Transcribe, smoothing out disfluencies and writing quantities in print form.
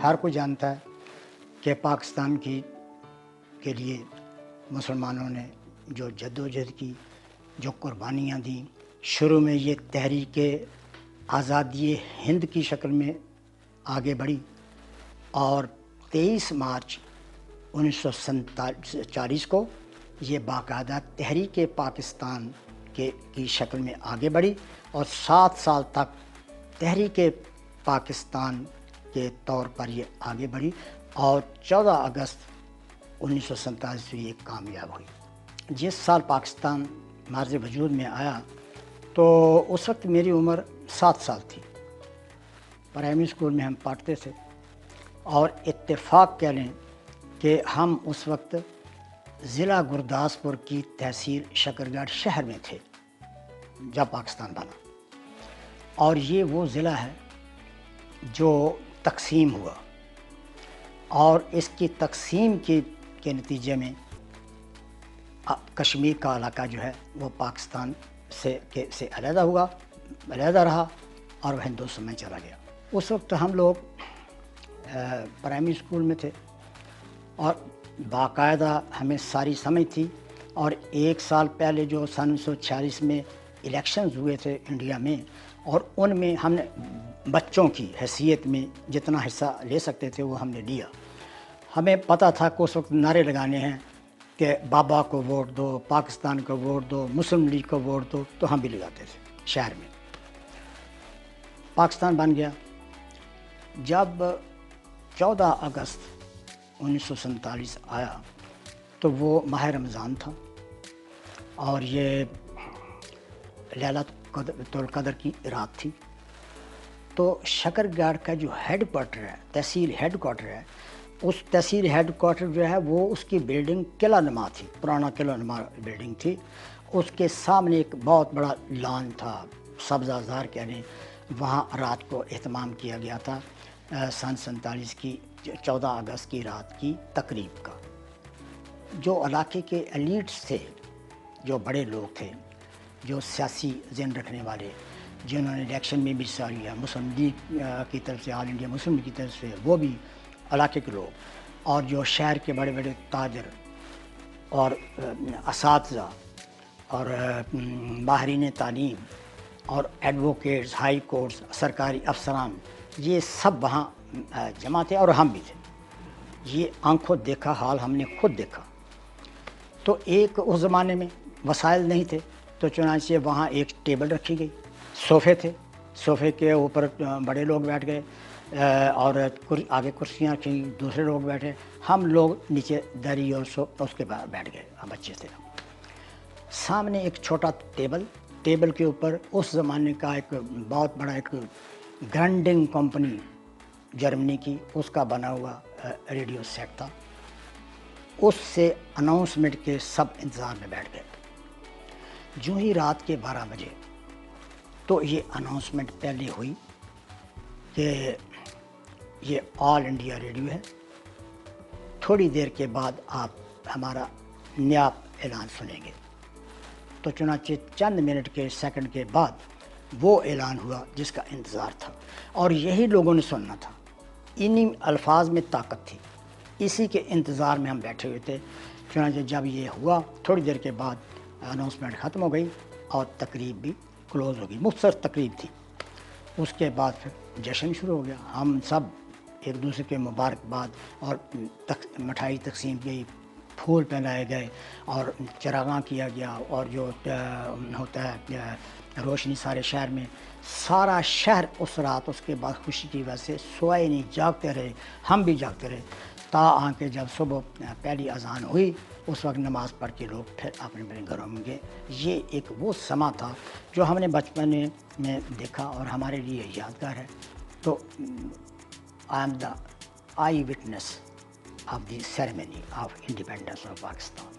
ہر کوئی جانتا ہے کہ پاکستان کے لیے مسلمانوں نے جو جدوجہد کی، جو قربانیاں دیں، شروع میں یہ تحریک آزادی ہند کی شکل میں آگے بڑھی اور 23 مارچ 1947 کو یہ باقاعدہ تحریک پاکستان کی شکل میں آگے بڑھی اور 7 سال تک تحریک پاکستان کے طور پر یہ آگے بڑھی اور 14 اگست 1947 میں یہ کامیاب ہوئی۔ جس سال پاکستان مارز وجود میں آیا تو اس وقت میری عمر 7 سال تھی، پرائمری اسکول میں ہم پڑھتے تھے اور اتفاق کہہ لیں کہ ہم اس وقت ضلع گرداسپور کی تحصیل شکرگڑھ شہر میں تھے جب پاکستان بنا، اور یہ وہ ضلع ہے جو تقسیم ہوا اور اس کی تقسیم کے نتیجے میں کشمیر کا علاقہ جو ہے وہ پاکستان سے علیحدہ ہوا، علیحدہ رہا اور وہ ہندوستان میں چلا گیا۔ اس وقت ہم لوگ پرائمری اسکول میں تھے اور باقاعدہ ہمیں ساری سمجھ تھی، اور 1 سال پہلے جو 1946 میں الیکشنز ہوئے تھے انڈیا میں، اور ان میں ہم نے بچوں کی حیثیت میں جتنا حصہ لے سکتے تھے وہ ہم نے لیا۔ ہمیں پتہ تھا کہ اس وقت نعرے لگانے ہیں کہ بابا کو ووٹ دو، پاکستان کو ووٹ دو، مسلم لیگ کو ووٹ دو، تو ہم بھی لگاتے تھے شہر میں۔ پاکستان بن گیا۔ جب 14 اگست 1947 آیا تو وہ ماہ رمضان تھا اور یہ لیلۃ القدر کی رات تھی، تو شکرگڑھ کا جو ہیڈ کوارٹر ہے، تحصیل ہیڈ کوارٹر ہے، اس تحصیل ہیڈ کوارٹر جو ہے وہ اس کی بلڈنگ قلعہ نما تھی، پرانا قلعہ نما بلڈنگ تھی۔ اس کے سامنے ایک بہت بڑا لان تھا، سبزہ زار کہہ لیں، وہاں رات کو اہتمام کیا گیا تھا سن 47 کی 14 اگست کی رات کی تقریب کا۔ جو علاقے کے ایلیٹس تھے، جو بڑے لوگ تھے، جو سیاسی ذہن رکھنے والے، جنہوں نے الیکشن میں بھی حصہ لیا، مسلم لیگ کی طرف سے، آل انڈیا مسلم لیگ کی طرف سے، وہ بھی علاقے کے لوگ، اور جو شہر کے بڑے بڑے تاجر اور اساتذہ اور ماہرین تعلیم اور ایڈوکیٹس، ہائی کورٹس، سرکاری افسران، یہ سب وہاں جمع تھے اور ہم بھی تھے۔ یہ آنکھوں دیکھا حال ہم نے خود دیکھا۔ تو ایک اس زمانے میں وسائل نہیں تھے، تو چنانچہ وہاں ایک ٹیبل رکھی گئی، صوفے تھے، صوفے کے اوپر بڑے لوگ بیٹھ گئے اور آگے کرسیاں رکھی، دوسرے لوگ بیٹھے، ہم لوگ نیچے دری اور اس کے بعد بیٹھ گئے، ہم بچے تھے۔ سامنے ایک چھوٹا ٹیبل کے اوپر اس زمانے کا ایک بہت بڑا ایک گرانڈنگ کمپنی جرمنی کی، اس کا بنا ہوا ریڈیو سیٹ تھا۔ اس سے اناؤنسمنٹ کے سب انتظار میں بیٹھ گئے۔ جو ہی رات کے 12 بجے تو یہ اناؤنسمنٹ پہلے ہوئی کہ یہ آل انڈیا ریڈیو ہے، تھوڑی دیر کے بعد آپ ہمارا نیا اعلان سنیں گے۔ تو چنانچہ چند منٹ کے سیکنڈ کے بعد وہ اعلان ہوا جس کا انتظار تھا، اور یہی لوگوں نے سننا تھا۔ انہی الفاظ میں طاقت تھی، اسی کے انتظار میں ہم بیٹھے ہوئے تھے۔ چنانچہ جب یہ ہوا تھوڑی دیر کے بعد اناؤنسمنٹ ختم ہو گئی اور تقریب بھی کلوز ہو گئی، مختصر تقریب تھی۔ اس کے بعد پھر جشن شروع ہو گیا، ہم سب ایک دوسرے کے مبارکباد اور مٹھائی تقسیم کی، پھول پہنائے گئے اور چراغاں کیا گیا، اور جو ہوتا ہے روشنی سارے شہر میں، سارا شہر اس رات اس کے بعد خوشی کی وجہ سے سوئے نہیں، جاگتے رہے، ہم بھی جاگتے رہے، تا آ کے جب صبح پہلی اذان ہوئی اس وقت نماز پڑھ کے لوگ پھر اپنے اپنے گھروں میں گئے۔ یہ ایک وہ سما تھا جو ہم نے بچپن میں دیکھا اور ہمارے لیے یادگار ہے۔ تو I am the eye witness of the ceremony of independence of Pakistan.